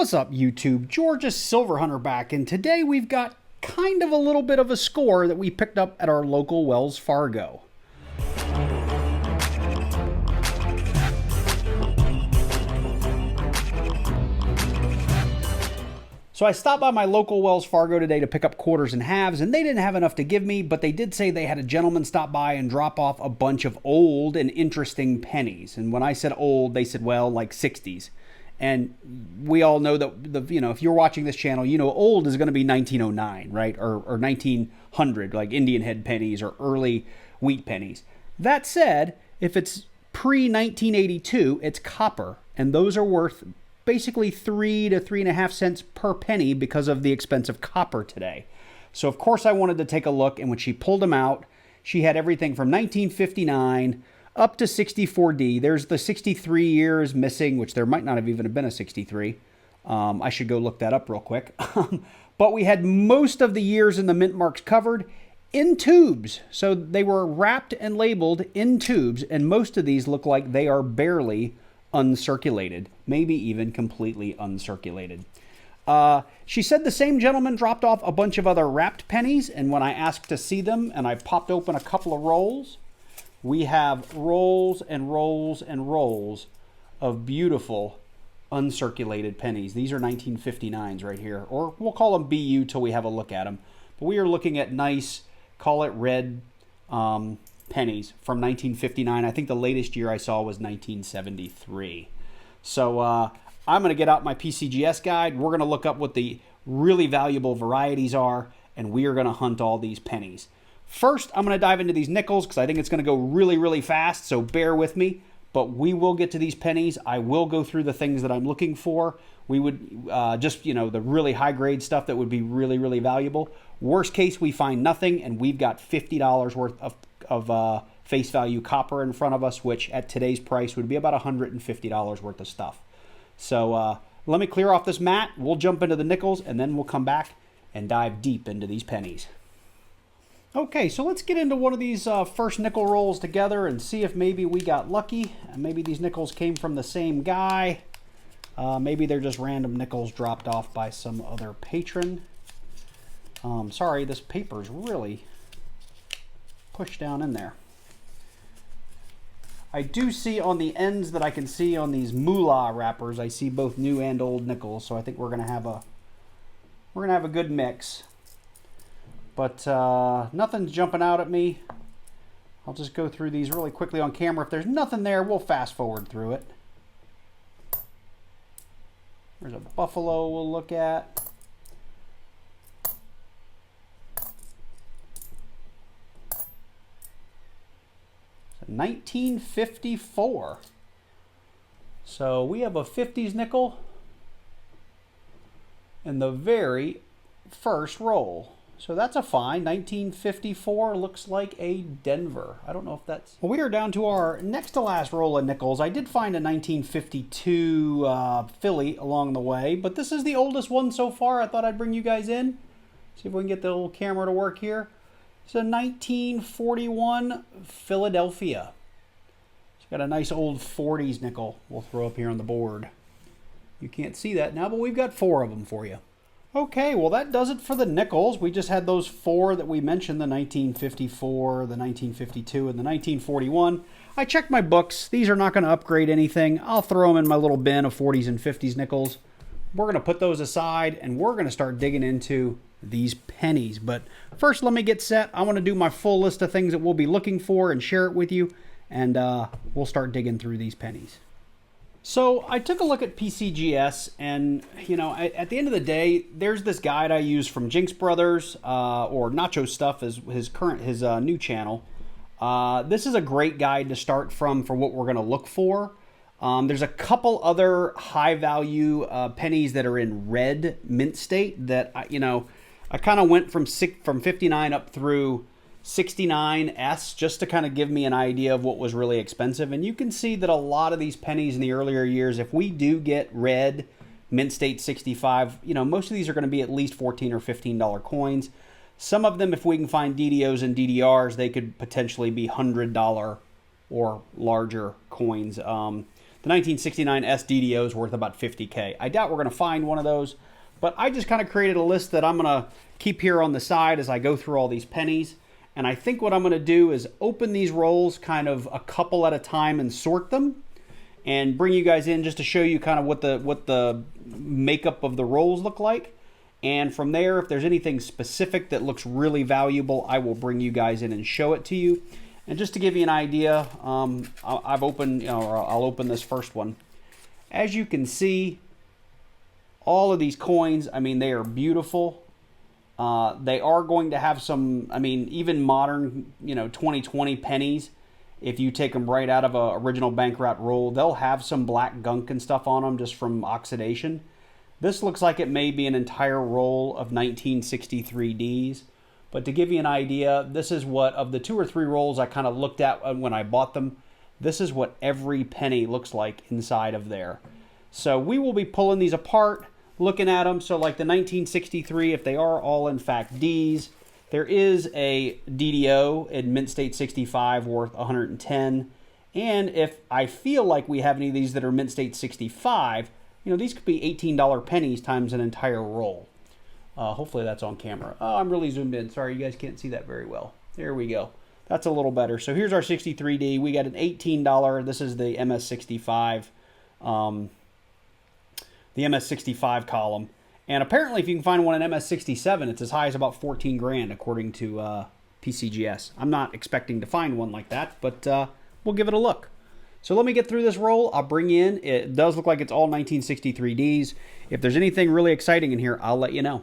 What's up, YouTube? Georgia Silver Hunter back, and today we've got kind of a little bit of a score that we picked up at our local Wells Fargo. So I stopped by my local Wells Fargo today to pick up quarters and halves, and they didn't have enough to give me, but they did say they had a gentleman stop by and drop off a bunch of old and interesting pennies. And when I said old, they said, well, like 60s. And we all know that, if you're watching this channel, old is going to be 1909, right? Or 1900, like Indian head pennies or early wheat pennies. That said, if it's pre-1982, it's copper. And those are worth basically 3 to 3.5 cents per penny because of the expense of copper today. So, of course, I wanted to take a look. And when she pulled them out, she had everything from 1959 up to 64D. There's the 63 years missing, which there might not have even been a 63. I should go look that up real quick. But we had most of the years in the mint marks covered in tubes. So they were wrapped and labeled in tubes, and most of these look like they are barely uncirculated, maybe even completely uncirculated. She said the same gentleman dropped off a bunch of other wrapped pennies, and when I asked to see them and I popped open a couple of rolls, we have rolls and rolls and rolls of beautiful uncirculated pennies. These are 1959s right here, or we'll call them BU till we have a look at them. But we are looking at nice, call it red pennies from 1959. I think the latest year I saw was 1973. So I'm going to get out my PCGS guide. We're going to look up what the really valuable varieties are, and we are going to hunt all these pennies. First, I'm going to dive into these nickels because I think it's going to go really, really fast, so bear with me. But we will get to these pennies. I will go through the things that I'm looking for. We would the really high-grade stuff that would be really, really valuable. Worst case, we find nothing, and we've got $50 worth of face value copper in front of us, which at today's price would be about $150 worth of stuff. So let me clear off this mat. We'll jump into the nickels, and then we'll come back and dive deep into these pennies. Okay, so let's get into one of these first nickel rolls together and see if maybe we got lucky. Maybe these nickels came from the same guy. Maybe they're just random nickels dropped off by some other patron. Sorry, this paper's really pushed down in there. I do see on the ends that I can see on these moolah wrappers, I see both new and old nickels, so I think we're gonna have a good mix. But nothing's jumping out at me. I'll just go through these really quickly on camera. If there's nothing there, we'll fast forward through it. There's a buffalo we'll look at. It's a 1954. So we have a 50s nickel in the very first roll. So that's a fine. 1954 looks like a Denver. I don't know if that's... Well, we are down to our next to last roll of nickels. I did find a 1952 Philly along the way, but this is the oldest one so far. I thought I'd bring you guys in. See if we can get the little camera to work here. It's a 1941 Philadelphia. It's got a nice old 40s nickel we'll throw up here on the board. You can't see that now, but we've got 4 of them for you. Okay, well that does it for the nickels. We just had those 4 that we mentioned, the 1954, the 1952, and the 1941. I checked my books. These are not going to upgrade anything. I'll throw them in my little bin of 40s and 50s nickels. We're going to put those aside, and we're going to start digging into these pennies. But first, let me get set. I want to do my full list of things that we'll be looking for and share it with you, and we'll start digging through these pennies. So I took a look at PCGS, and at the end of the day, there's this guide I use from Jinx Brothers, or Nacho Stuff is his new channel. This is a great guide to start from for what we're going to look for. There's a couple other high value pennies that are in red mint state that I kind of went from 59 up through 69S just to kind of give me an idea of what was really expensive. And you can see that a lot of these pennies in the earlier years, if we do get red mint state 65, most of these are going to be at least $14 or $15 coins. Some of them, if we can find DDOs and DDRs, they could potentially be $100 or larger coins. The 1969 SDDO is worth about 50K. I doubt we're going to find one of those, but I just kind of created a list that I'm going to keep here on the side as I go through all these pennies. And I think what I'm going to do is open these rolls kind of a couple at a time and sort them and bring you guys in just to show you kind of what the makeup of the rolls look like. And from there, if there's anything specific that looks really valuable, I will bring you guys in and show it to you. And just to give you an idea, I've opened, I'll open this first one. As you can see, all of these coins, I mean, they are beautiful. They are going to have some, I mean, even modern, 2020 pennies, if you take them right out of a original Bankrat roll, they'll have some black gunk and stuff on them just from oxidation. This looks like it may be an entire roll of 1963 Ds. But to give you an idea, this is what, of the 2 or 3 rolls I kind of looked at when I bought them, this is what every penny looks like inside of there. So we will be pulling these apart, looking at them. So like the 1963, if they are all in fact Ds, there is a DDO in Mint State 65 worth 110. And if I feel like we have any of these that are Mint State 65, these could be $18 pennies times an entire roll. Hopefully that's on camera. Oh, I'm really zoomed in. Sorry, you guys can't see that very well. There we go. That's a little better. So here's our 63D. We got an $18. This is the MS65, the MS65 column. And apparently, if you can find one in MS67, it's as high as about 14 grand, according to PCGS. I'm not expecting to find one like that, but we'll give it a look. So let me get through this roll. I'll bring in, it does look like it's all 1963 Ds. If there's anything really exciting in here, I'll let you know.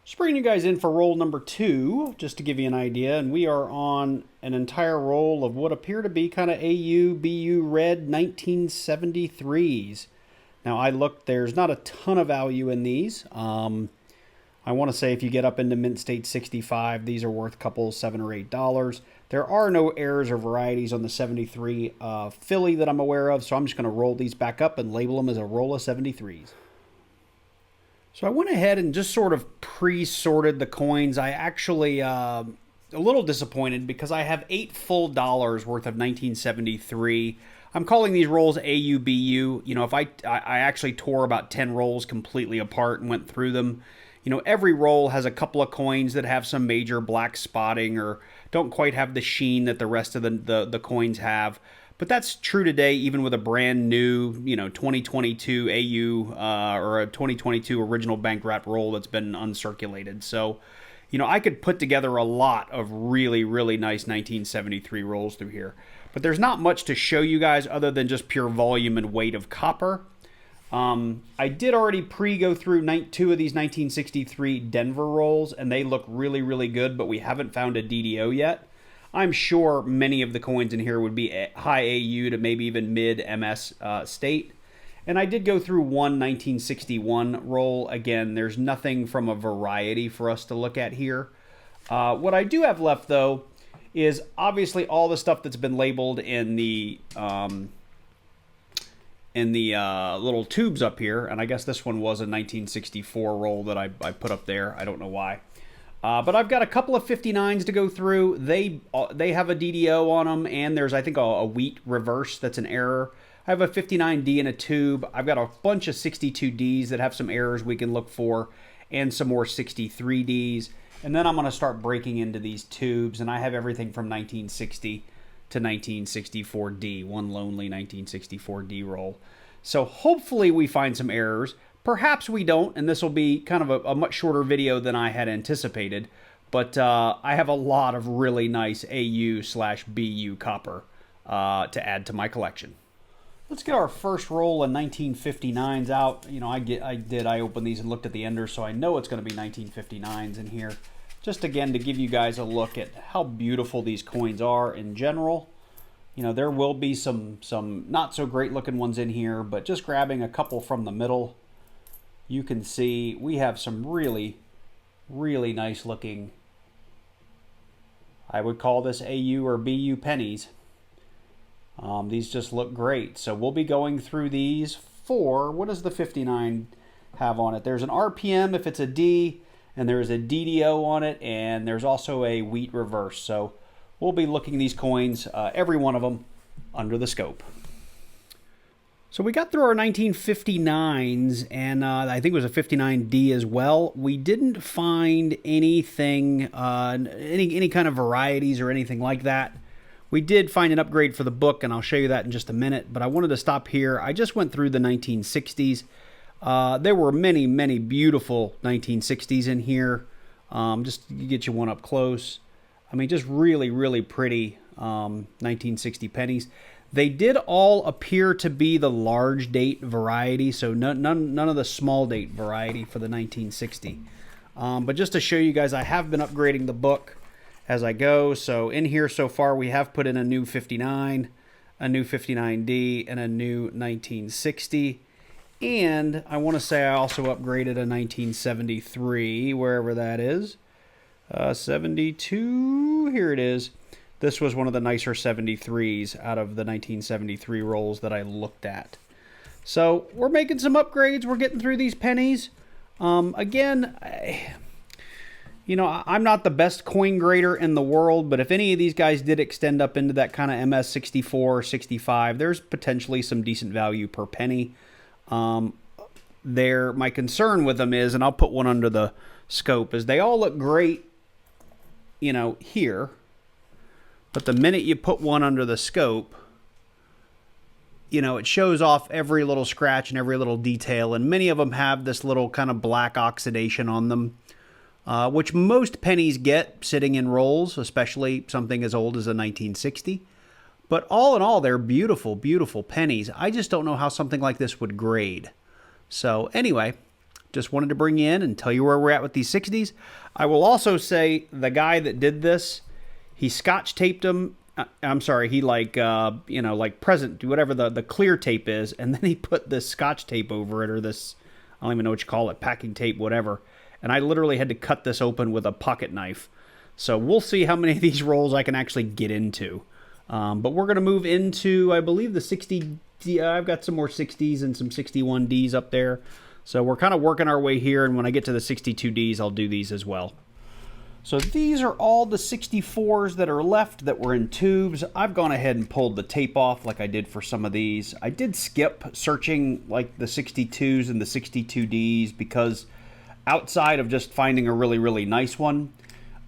Just bringing you guys in for roll number 2, just to give you an idea. And we are on an entire roll of what appear to be kind of AU, BU red 1973s. Now I looked, there's not a ton of value in these. I want to say if you get up into Mint State 65, these are worth a couple, $7 or $8. There are no errors or varieties on the 73 Philly that I'm aware of, so I'm just going to roll these back up and label them as a roll of 73s. So I went ahead and just sort of pre-sorted the coins. I actually, a little disappointed because I have 8 full dollars worth of 1973. I'm calling these rolls AUBU. If I actually tore about 10 rolls completely apart and went through them. Every roll has a couple of coins that have some major black spotting or don't quite have the sheen that the rest of the coins have. But that's true today, even with a brand new, 2022 AU or a 2022 original Bankrat roll that's been uncirculated. So, I could put together a lot of really, really nice 1973 rolls through here. But there's not much to show you guys other than just pure volume and weight of copper. I did already go through 2 of these 1963 Denver rolls, and they look really, really good, but we haven't found a DDO yet. I'm sure many of the coins in here would be high AU to maybe even mid MS state. And I did go through one 1961 roll. Again, there's nothing from a variety for us to look at here. What I do have left, though, is obviously all the stuff that's been labeled in the little tubes up here, and I guess this one was a 1964 roll that I put up there. I don't know why. But I've got a couple of 59s to go through. They have a DDO on them, and there's, I think, a wheat reverse that's an error. I have a 59D in a tube. I've got a bunch of 62Ds that have some errors we can look for, and some more 63Ds. And then I'm going to start breaking into these tubes, and I have everything from 1960 to 1964D, one lonely 1964D roll. So hopefully we find some errors. Perhaps we don't, and this will be kind of a much shorter video than I had anticipated. But I have a lot of really nice AU/BU copper to add to my collection. Let's get our first roll of 1959s out. I opened these and looked at the enders, so I know it's going to be 1959s in here. Just again to give you guys a look at how beautiful these coins are in general. There will be some not so great looking ones in here, but just grabbing a couple from the middle, you can see we have some really, really nice looking, I would call this AU or BU pennies. These just look great. So we'll be going through these for, what does the 59 have on it? There's an RPM if it's a D, and there's a DDO on it, and there's also a wheat reverse. So we'll be looking at these coins, every one of them, under the scope. So we got through our 1959s, and I think it was a 59D as well. We didn't find anything, any kind of varieties or anything like that. We did find an upgrade for the book, and I'll show you that in just a minute. But I wanted to stop here. I just went through the 1960s. There were many, many beautiful 1960s in here. Just to get you one up close. I mean, just really, really pretty 1960 pennies. They did all appear to be the large date variety, so none of the small date variety for the 1960. But just to show you guys, I have been upgrading the book as I go. So in here so far, we have put in a new 59, a new 59D, and a new 1960. And I want to say I also upgraded a 1973, wherever that is. 72, here it is. This was one of the nicer 73s out of the 1973 rolls that I looked at. So we're making some upgrades. We're getting through these pennies. Again, I'm not the best coin grader in the world, but if any of these guys did extend up into that kind of MS 64 or 65, there's potentially some decent value per penny. My concern with them is, and I'll put one under the scope, is they all look great, here. But the minute you put one under the scope, it shows off every little scratch and every little detail. And many of them have this little kind of black oxidation on them, which most pennies get sitting in rolls, especially something as old as a 1960. But all in all, they're beautiful, beautiful pennies. I just don't know how something like this would grade. So anyway, just wanted to bring you in and tell you where we're at with these 60s. I will also say the guy that did this, he scotch taped them. I'm sorry, he like present, whatever the clear tape is, and then he put this scotch tape over it, or this, I don't even know what you call it, packing tape, whatever. And I literally had to cut this open with a pocket knife. So we'll see how many of these rolls I can actually get into. But we're going to move into, I believe, the 60. I've got some more 60s and some 61Ds up there. So we're kind of working our way here, and when I get to the 62Ds, I'll do these as well. So these are all the 64s that are left that were in tubes. I've gone ahead and pulled the tape off like I did for some of these. I did skip searching like the 62s and the 62Ds because outside of just finding a really, really nice one,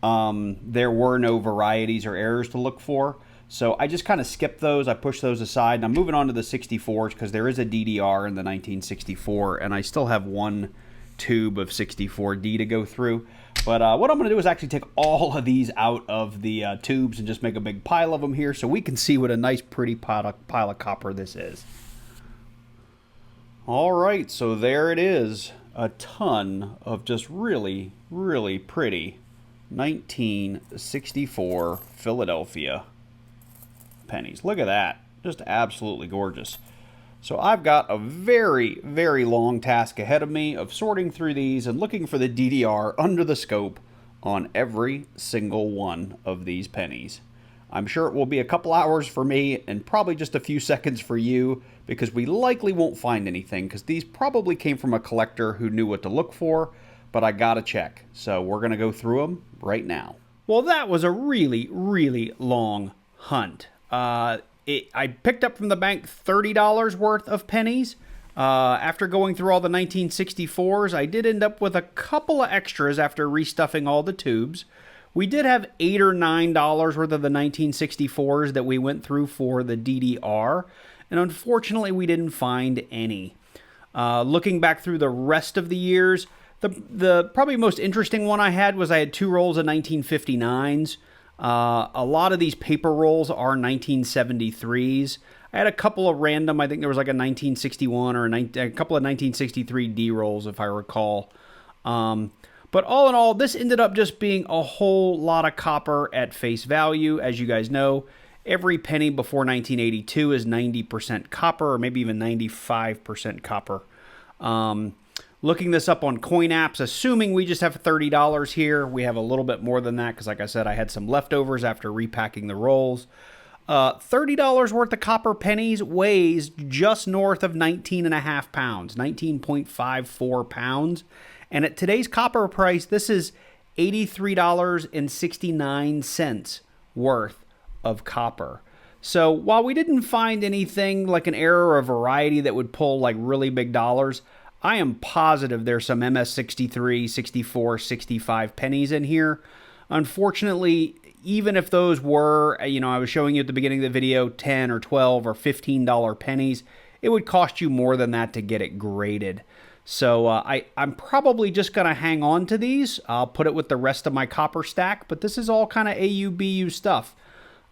there were no varieties or errors to look for. So I just kind of skipped those. I pushed those aside. And I'm moving on to the 64s because there is a DDR in the 1964, and I still have one tube of 64D to go through. But what I'm going to do is actually take all of these out of the tubes and just make a big pile of them here so we can see what a nice pretty pile of copper this is. All right, so there it is. A ton of just really, really pretty 1964 Philadelphia pennies. Look at that. Just absolutely gorgeous. So I've got a very, very long task ahead of me of sorting through these and looking for the DDR under the scope on every single one of these pennies. I'm sure it will be a couple hours for me and probably just a few seconds for you because we likely won't find anything because these probably came from a collector who knew what to look for, but I gotta check. So we're gonna go through them right now. Well, that was a really, really long hunt. I picked up from the bank $30 worth of pennies. After going through all the 1964s, I did end up with a couple of extras after restuffing all the tubes. We did have $8 or $9 worth of the 1964s that we went through for the DDR, and unfortunately we didn't find any. Looking back through the rest of the years, the probably most interesting one I had two rolls of 1959s. A lot of these paper rolls are 1973s. I had a couple of random, I think there was like a 1961 or a couple of 1963 D rolls, if I recall. But all in all, this ended up just being a whole lot of copper at face value. As you guys know, every penny before 1982 is 90% copper, or maybe even 95% copper. Looking this up on coin apps, assuming we just have $30 here, we have a little bit more than that because, like I said, I had some leftovers after repacking the rolls. $30 worth of copper pennies weighs just north of 19.5 pounds, 19.54 pounds. And at today's copper price, this is $83.69 worth of copper. So while we didn't find anything like an error or a variety that would pull like really big dollars, I am positive there's some MS 63, 64, 65 pennies in here. Unfortunately, even if those were, I was showing you at the beginning of the video, 10 or 12 or $15 pennies, it would cost you more than that to get it graded. So I'm probably just going to hang on to these. I'll put it with the rest of my copper stack, but this is all kind of AU-BU stuff.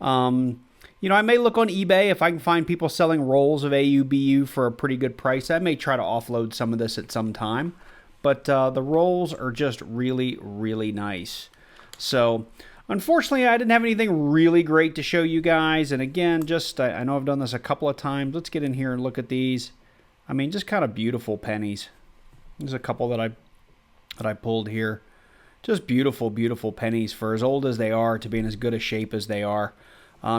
I may look on eBay if I can find people selling rolls of AU-BU for a pretty good price. I may try to offload some of this at some time. But the rolls are just really, really nice. So, unfortunately, I didn't have anything really great to show you guys. And again, I know I've done this a couple of times. Let's get in here and look at these. I mean, just kind of beautiful pennies. There's a couple that I pulled here. Just beautiful, beautiful pennies for as old as they are to be in as good a shape as they are.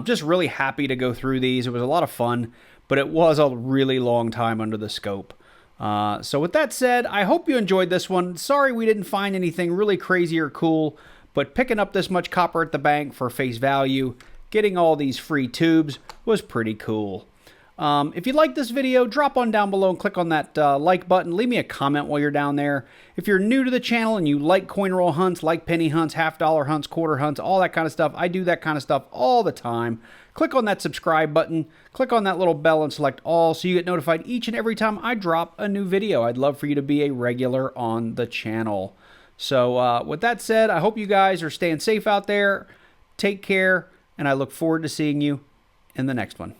Just really happy to go through these. It was a lot of fun, but it was a really long time under the scope. So with that said, I hope you enjoyed this one. Sorry we didn't find anything really crazy or cool, but picking up this much copper at the bank for face value, getting all these free tubes was pretty cool. If you like this video, drop on down below and click on that like button. Leave me a comment while you're down there. If you're new to the channel and you like coin roll hunts, like penny hunts, $half hunts, quarter hunts, all that kind of stuff, I do that kind of stuff all the time. Click on that subscribe button, click on that little bell and select all so you get notified each and every time I drop a new video. I'd love for you to be a regular on the channel. So with that said, I hope you guys are staying safe out there. Take care, and I look forward to seeing you in the next one.